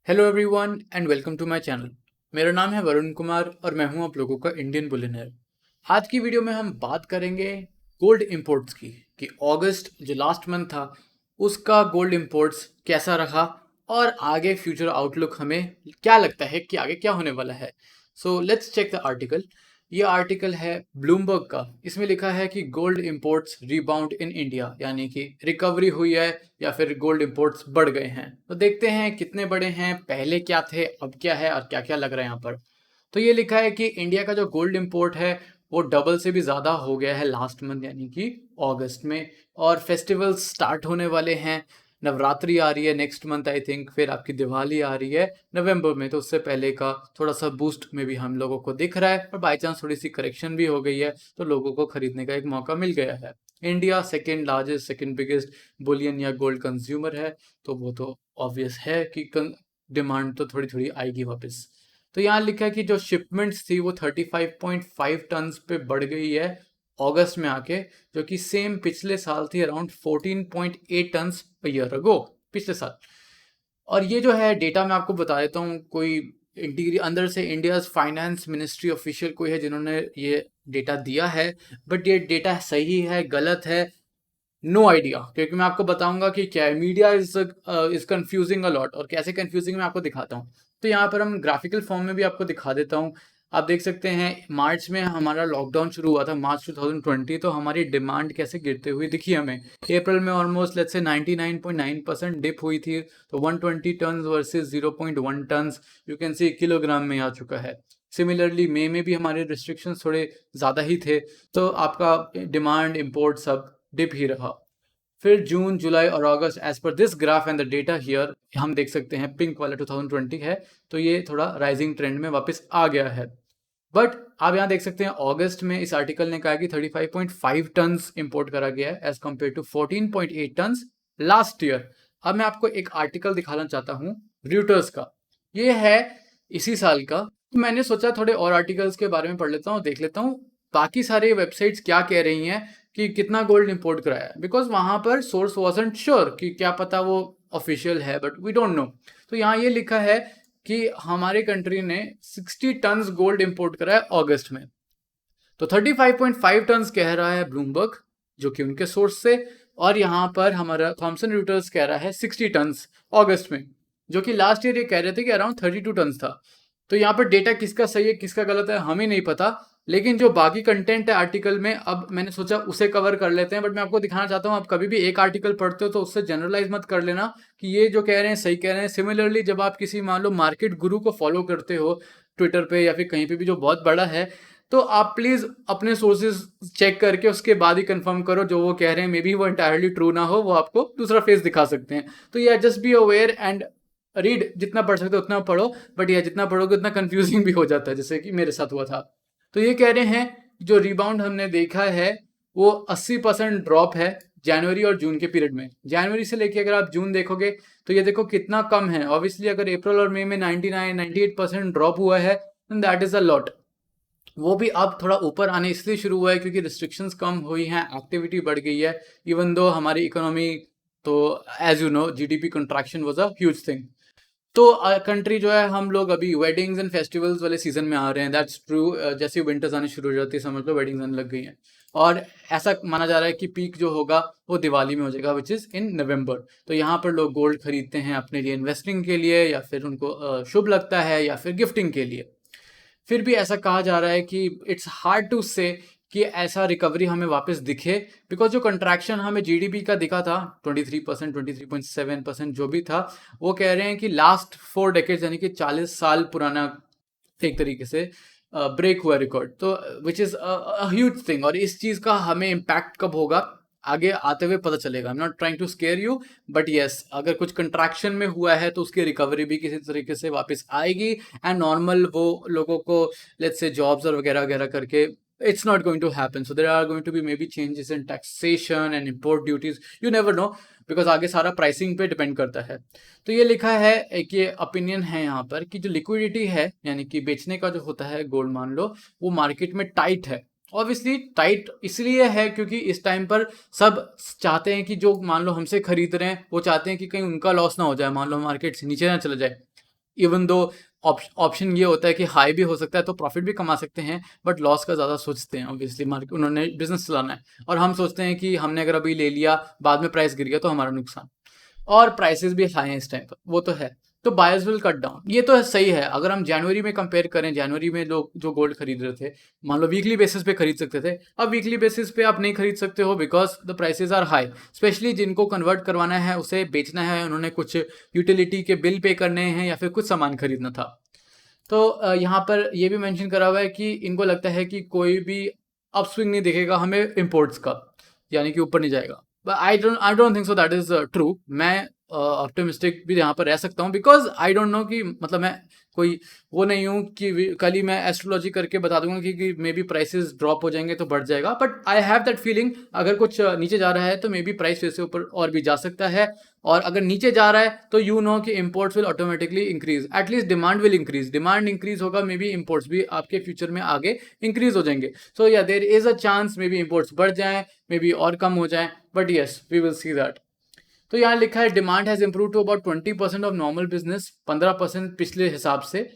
Hello everyone and welcome to my channel. मेरा नाम है वरुण कुमार और मैं हूं आप लोगों का इंडियन बिलियनेयर। आज की वीडियो में हम बात करेंगे गोल्ड इंपोर्ट्स की कि अगस्त जो लास्ट मंथ था उसका गोल्ड इंपोर्ट्स कैसा रहा और आगे फ्यूचर आउटलुक हमें क्या लगता है कि आगे क्या होने वाला है। So let's check the article. ये आर्टिकल है ब्लूमबर्ग का। इसमें लिखा है कि gold imports rebound in India, यानी कि रिकवरी हुई है या फिर गोल्ड इंपोर्ट्स बढ़ गए हैं। तो देखते हैं कितने बड़े हैं, पहले क्या थे, अब क्या है और क्या क्या लग रहा है यहाँ पर। तो ये लिखा है कि इंडिया का जो गोल्ड इंपोर्ट है वो डबल से भी ज़्यादा हो गया है लास्ट मंथ, यानी कि अगस्त में। और फेस्टिवल्स स्टार्ट होने वाले हैं। नवरात्रि आ रही है नेक्स्ट मंथ आई थिंक, फिर आपकी दिवाली आ रही है नवंबर में, तो उससे पहले का थोड़ा सा बूस्ट में भी हम लोगों को दिख रहा है और बाई चांस थोड़ी सी करेक्शन भी हो गई है तो लोगों को खरीदने का एक मौका मिल गया है। India second largest, second biggest Boolean या गोल्ड कंज्यूमर है, तो वो तो ऑब्वियस है कि डिमांड तो थोड़ी थोड़ी आएगी वापस। तो यहाँ लिखा है कि जो शिपमेंट्स थी वो 35.5 टन्स पे बढ़ गई है अगस्त में आके, जो कि सेम पिछले साल थी अराउंड 14.8 टन्स ईयर अगो, पिछले साल। और ये जो है डेटा मैं आपको बता देता हूँ, कोई इंटीरियर अंदर से इंडिया फाइनेंस मिनिस्ट्री ऑफिशियल कोई है जिन्होंने ये डेटा दिया है। बट ये डेटा सही है गलत है, नो आइडिया, क्योंकि मैं आपको बताऊंगा कि क्या है। Media is confusing a lot, और कैसे कंफ्यूजिंग मैं आपको दिखाता हूँ। तो यहाँ पर हम ग्राफिकल फॉर्म में भी आपको दिखा देता हूँ। आप देख सकते हैं मार्च में हमारा लॉकडाउन शुरू हुआ था, मार्च 2020, तो हमारी डिमांड कैसे गिरते हुए दिखी हमें। अप्रैल में ऑलमोस्ट लेट्स से 99.9% डिप हुई थी, तो 120 ton versus 0.1 ton, you can see kilogram में आ चुका है। सिमिलरली मई में भी हमारे रिस्ट्रिक्शंस थोड़े ज़्यादा ही थे, तो आपका डिमांड इम्पोर्ट सब डिप ही रहा। फिर जून जुलाई और अगस्त, as per this graph and the data here, हम देख सकते हैं पिंक वाला 2020 है, तो ये थोड़ा राइजिंग ट्रेंड में वापस आ गया है। बट आप यहाँ देख सकते हैं अगस्त में इस आर्टिकल ने कहा कि 35.5 टन्स इंपोर्ट करा गया है as compare to 14.8 tons last year. अब मैं आपको एक आर्टिकल दिखाना चाहता हूँ रियूटर्स का, ये है इसी साल का। तो मैंने सोचा थोड़े और आर्टिकल्स के बारे में पढ़ लेता हूँ, देख लेता हूँ बाकी सारे वेबसाइट्स क्या कह रही हैं कि कितना गोल्ड इंपोर्ट कराया है, बिकॉज वहां पर सोर्स वॉजंट श्योर कि क्या पता वो ऑफिशियल है, बट वी डोंट नो। तो यहाँ ये लिखा है कि हमारे कंट्री ने 60 टन्स गोल्ड इंपोर्ट करा है अगस्त में। तो 35.5 टन्स कह रहा है ब्लूमबर्ग, जो कि उनके सोर्स से, और यहाँ पर हमारा थॉमसन रिटर्स कह रहा है 60 टन्स अगस्त में, जो कि लास्ट ईयर ये कह रहे थे कि अराउंड 32 टन्स था। तो यहाँ पर डेटा किसका सही है किसका गलत है हमें नहीं पता, लेकिन जो बाकी कंटेंट है आर्टिकल में, अब मैंने सोचा उसे कवर कर लेते हैं। बट मैं आपको दिखाना चाहता हूँ, आप कभी भी एक आर्टिकल पढ़ते हो तो उससे जनरलाइज मत कर लेना कि ये जो कह रहे हैं सही कह रहे हैं। सिमिलरली जब आप किसी मान लो मार्केट गुरु को फॉलो करते हो ट्विटर पे या फिर कहीं पे भी जो बहुत बड़ा है, तो आप प्लीज़ अपने सोर्सेज चेक करके उसके बाद ही कंफर्म करो जो वो कह रहे हैं। मे बी वो इंटायरली ट्रू ना हो, वो आपको दूसरा फेस दिखा सकते हैं। तो ये just be aware and read, जितना पढ़ सकते हो उतना पढ़ो, बट यह जितना पढ़ोगे उतना कंफ्यूजिंग भी हो जाता है, जैसे कि मेरे साथ हुआ था। तो ये कह रहे हैं जो रिबाउंड हमने देखा है वो 80% ड्रॉप है जनवरी और जून के पीरियड में। जनवरी से लेके अगर आप जून देखोगे तो ये देखो कितना कम है। ऑब्वियसली अगर अप्रैल और मई में 99-98% ड्रॉप हुआ है, दैट इज अ लॉट। वो भी अब थोड़ा ऊपर आने इसलिए शुरू हुआ है क्योंकि रिस्ट्रिक्शंस कम हुई हैं, एक्टिविटी बढ़ गई है। इवन दो हमारी इकोनॉमी, तो as you know GDP contraction was a huge thing. तो कंट्री जो है, हम लोग अभी वेडिंग्स एंड फेस्टिवल्स वाले सीजन में आ रहे हैं, दैट्स ट्रू। जैसे विंटर्स आने शुरू हो जाती है समझ लो वेडिंग्स आने लग गई हैं। और ऐसा माना जा रहा है कि पीक जो होगा वो दिवाली में हो जाएगा, विच इज़ इन नवंबर। तो यहाँ पर लोग गोल्ड खरीदते हैं अपने लिए इन्वेस्टिंग के लिए, या फिर उनको शुभ लगता है, या फिर गिफ्टिंग के लिए। फिर भी ऐसा कहा जा रहा है कि इट्स हार्ड टू से कि ऐसा रिकवरी हमें वापस दिखे, बिकॉज जो कंट्रैक्शन हमें जीडीपी का दिखा था 23%, 23.7% जो भी था, वो कह रहे हैं कि लास्ट 4 डेकेड्स यानी कि 40 साल पुराना एक तरीके से ब्रेक हुआ रिकॉर्ड। तो विच इज़ ह्यूज थिंग, और इस चीज़ का हमें इम्पैक्ट कब होगा आगे आते हुए पता चलेगा। I am not trying to scare you, but yes अगर कुछ कंट्रैक्शन में हुआ है तो उसकी रिकवरी भी किसी तरीके से वापस आएगी। एंड नॉर्मल वो लोगों को लेट्स से जॉब्स और वगैरह वगैरह करके, it's not going to happen. So there are going to be maybe changes in taxation and import duties, you never know, because आगे सारा प्राइसिंग पे डिपेंड करता है। तो ये लिखा है, एक ये ओपिनियन है यहाँ पर कि जो लिक्विडिटी है यानी कि बेचने का जो होता है गोल्ड मान लो, वो मार्केट में टाइट है। ऑब्वियसली टाइट इसलिए है क्योंकि इस टाइम पर सब चाहते हैं कि जो मान लो हमसे खरीद रहे हैं वो चाहते हैं कि कहीं उनका लॉस ना हो जाए, मान लो मार्केट से नीचे ना चला जाए। इवन दो ऑप्शन ये होता है कि हाई भी हो सकता है तो प्रॉफिट भी कमा सकते हैं, बट लॉस का ज़्यादा सोचते हैं ऑब्वियसली, मार्केट उन्होंने बिजनेस चलाना है, और हम सोचते हैं कि हमने अगर अभी ले लिया बाद में प्राइस गिर गया तो हमारा नुकसान, और प्राइसेस भी हाई हैं इस टाइम पर, वो तो है। तो बायर्स विल कट डाउन, ये तो सही है। अगर हम जनवरी में कंपेयर करें, जनवरी में लोग जो गोल्ड खरीद रहे थे, मान लो वीकली बेसिस पे खरीद सकते थे, अब वीकली बेसिस पे आप नहीं खरीद सकते हो because the prices are high. Specially जिनको कन्वर्ट करवाना है, उसे बेचना है, उन्होंने कुछ यूटिलिटी के बिल पे करने हैं या फिर कुछ सामान खरीदना था। तो यहाँ पर ये भी मेंशन करा हुआ है कि इनको लगता है कि कोई भी अपस्विंग नहीं दिखेगा हमें इम्पोर्ट्स का, यानी कि ऊपर नहीं जाएगा। But I don't think so that is true. मैं ऑप्टिमिस्टिक भी यहाँ पर रह सकता हूँ बिकॉज आई डोंट नो कि मतलब मैं कोई वो नहीं हूँ कि कल ही मैं एस्ट्रोलॉजी करके बता दूंगा कि मे बी प्राइसेस ड्रॉप हो जाएंगे तो बढ़ जाएगा, but I have that feeling अगर कुछ नीचे जा रहा है तो मे बी प्राइस फिर से ऊपर और भी जा सकता है, और अगर नीचे जा रहा है तो यू नो कि imports will automatically increase, at least demand will increase, demand increase होगा, मे बी इंपोर्ट्स भी आपके फ्यूचर में आगे इंक्रीज हो जाएंगे। सो या there is a chance maybe imports बढ़ जाएं, मे बी और कम हो जाएं, but yes we will see that. तो यहाँ लिखा है demand has improve to about 20% of normal business, 15% पिछले हिसाब से,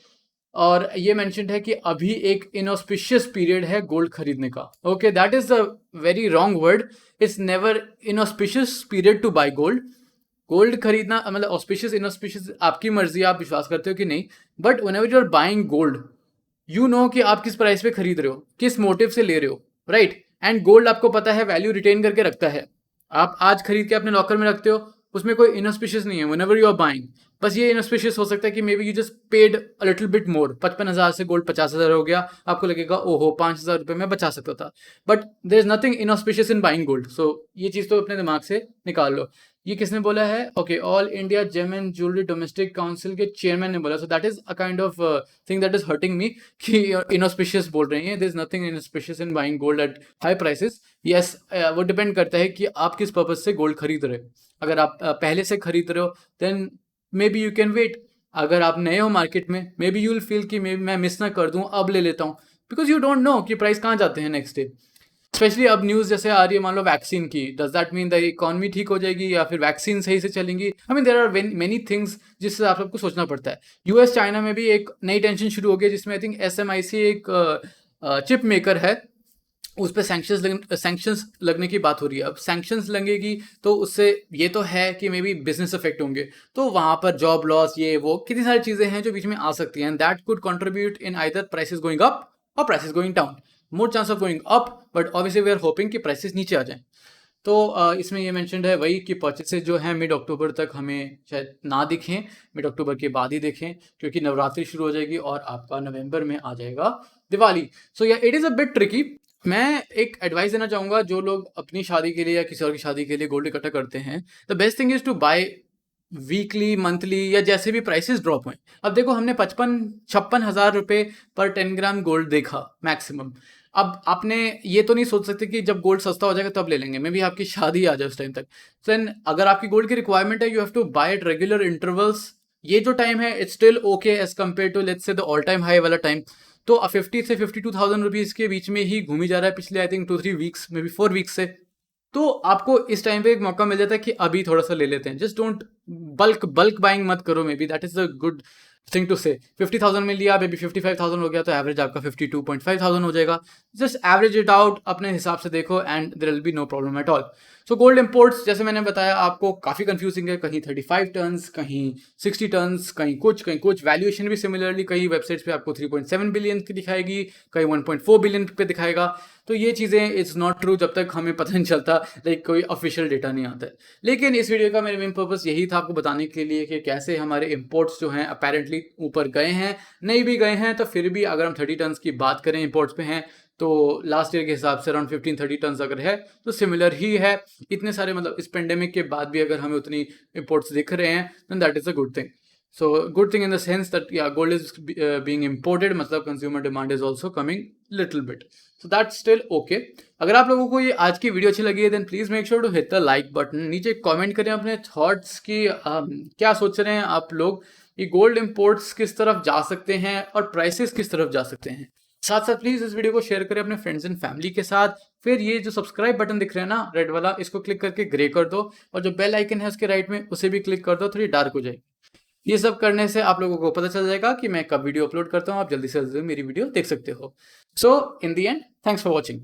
और ये मेंशन्ड है कि अभी एक इनऑस्पिशियस पीरियड है गोल्ड खरीदने का। Okay, that is the very wrong word. It's never inauspicious period to buy gold. Gold खरीदना मतलब ऑस्पिशियस इनऑस्पिशियस आपकी मर्जी, आप विश्वास करते हो कि नहीं, but whenever you are buying gold you know कि आप किस प्राइस पे खरीद रहे हो, किस मोटिव से ले रहे हो, राइट। एंड गोल्ड आपको पता है वैल्यू रिटेन करके रखता है। आप आज खरीद के अपने लॉकर में रखते हो, उसमें कोई इनऑस्पिशियस नहीं है व्हेनेवर यू आर बाइंग। बस ये इनऑस्पिशियस हो सकता है कि may be you just paid a little bit more, 55,000 से गोल्ड 50,000 हो गया, आपको लगेगा ओहो 5,000 रुपये में बचा सकता था, but there is nothing inauspicious in buying gold. So ये चीज़ तो अपने दिमाग से निकाल लो। ये किसने बोला है? Okay, all India gem and jewellery domestic council के चेयरमैन ने बोला। So that is a kind of thing that is hurting me कि इनऑस्पिशियस बोल रहे हैं। There is nothing inauspicious in buying gold at high prices. Yes, वो depend करता है कि आप किस पर्पज से गोल्ड खरीद रहे हो। अगर आप पहले से खरीद रहे हो then maybe you can wait. अगर आप नए हो मार्केट में maybe you will feel कि मैं मिस ना कर दूं, अब ले लेता हूं, बिकॉज यू डोंट नो कि प्राइस कहाँ जाते हैं नेक्स्ट डे। स्पेशली अब न्यूज़ जैसे आ रही है मान लो वैक्सीन की, does that mean the economy ठीक हो जाएगी या फिर वैक्सीन सही से चलेंगी? I mean there are many things जिससे आप सबको सोचना पड़ता है। यूएस चाइना में भी एक नई टेंशन शुरू हो गई जिसमें आई थिंक एसएमआईसी एक चिप मेकर है, उस पर सैंक्शंस लगने की बात हो रही है। अब सैंक्शंस लगेगी तो उससे ये तो है कि मे बी बिजनेस इफेक्ट होंगे, तो वहाँ पर जॉब लॉस, ये वो कितनी सारी चीज़ें हैं जो बीच में आ सकती हैं, that could contribute in either prices going up और prices going down. More chance of going up, but obviously we are hoping कि प्राइसेस नीचे आ जाएं। तो इसमें ये मेंशन्ड है वही कि परचेसेस जो हैं मिड अक्टूबर तक हमें शायद ना दिखें, मिड अक्टूबर के बाद ही देखें, क्योंकि नवरात्रि शुरू हो जाएगी और आपका नवंबर में आ जाएगा दिवाली। सो या it is a bit tricky. मैं एक एडवाइस देना चाहूँगा जो लोग अपनी शादी के लिए या किसी और की शादी के लिए गोल्ड इकट्ठा करते हैं, the best thing is to buy weekly, monthly, या जैसे भी प्राइसेस ड्रॉप हुए। अब देखो हमने 55,000 रुपये पर 10 ग्राम गोल्ड देखा मैक्सिमम। अब आपने ये तो नहीं सोच सकते कि जब गोल्ड सस्ता हो जाएगा तब ले लेंगे, मे बी आपकी शादी आ जाए उस टाइम तक। देन अगर आपकी गोल्ड की रिक्वायरमेंट है you have to buy at regular intervals. ये जो टाइम है it's still okay as compare to let's say the all time high वाला टाइम। तो 50 से 52,000 रुपीज़ के बीच में ही घूमी जा रहा है पिछले I think 2-3 weeks, may be 4 weeks से। तो आपको इस टाइम पे एक मौका मिल जाता है कि अभी थोड़ा सा ले लेते हैं। जस्ट डोंट बल्क बाइंग मत करो, maybe that is a good thing to say. 50,000 में लिया, मे बी 55,000 हो गया तो एवरेज आपका 52,500 हो जाएगा। जस्ट एवरेज इट आउट अपने हिसाब से देखो and there will be no problem at all. So gold imports जैसे मैंने बताया आपको काफ़ी कंफ्यूजिंग है, कहीं 35 टन्स, कहीं 60 टन्स, कहीं कुछ। वैल्यूएशन भी सिमिलरली कई वेबसाइट्स पे आपको 3.7 बिलियन की दिखाएगी, कहीं 1.4 बिलियन पे दिखाएगा। तो ये चीज़ें इट्स नॉट ट्रू जब तक हमें पता नहीं चलता, लाइक कोई ऑफिशियल डेटा नहीं आता है। लेकिन इस वीडियो का मेरा मेन पर्पस यही था आपको बताने के लिए कि कैसे हमारे इंपोर्ट्स जो हैं अपेरेंटली ऊपर गए हैं, नहीं भी गए हैं तो फिर भी अगर हम 30 टन्स की बात करें इंपोर्ट्स पे हैं तो लास्ट ईयर के हिसाब से अराउंड 15-30 टन्स अगर है तो सिमिलर ही है। इतने सारे मतलब इस पेंडेमिक के बाद भी अगर हमें उतनी इंपोर्ट्स दिख रहे हैं then that is a good thing. So good thing in the sense that yeah, gold is being imported, मतलब consumer demand is also coming little bit. So that's still okay. अगर आप लोगों को ये आज की वीडियो अच्छी लगी है then please make sure to hit the like button. नीचे कमेंट करें अपने थॉट्स की क्या सोच रहे हैं आप लोग, ये गोल्ड इंपोर्ट्स किस तरफ जा सकते हैं और प्राइसेस किस तरफ जा सकते हैं। साथ साथ प्लीज इस वीडियो को शेयर करें अपने फ्रेंड्स एंड फैमिली के साथ। फिर ये जो सब्सक्राइब बटन दिख रहा है ना रेड वाला, इसको क्लिक करके ग्रे कर दो, और जो बेल आइकन है उसके राइट में उसे भी क्लिक कर दो, थोड़ी डार्क हो जाएगी। ये सब करने से आप लोगों को पता चल जाएगा कि मैं कब वीडियो अपलोड करता हूँ, आप जल्दी से जल्दी मेरी वीडियो देख सकते हो। सो इन दी एंड, थैंक्स फॉर वॉचिंग।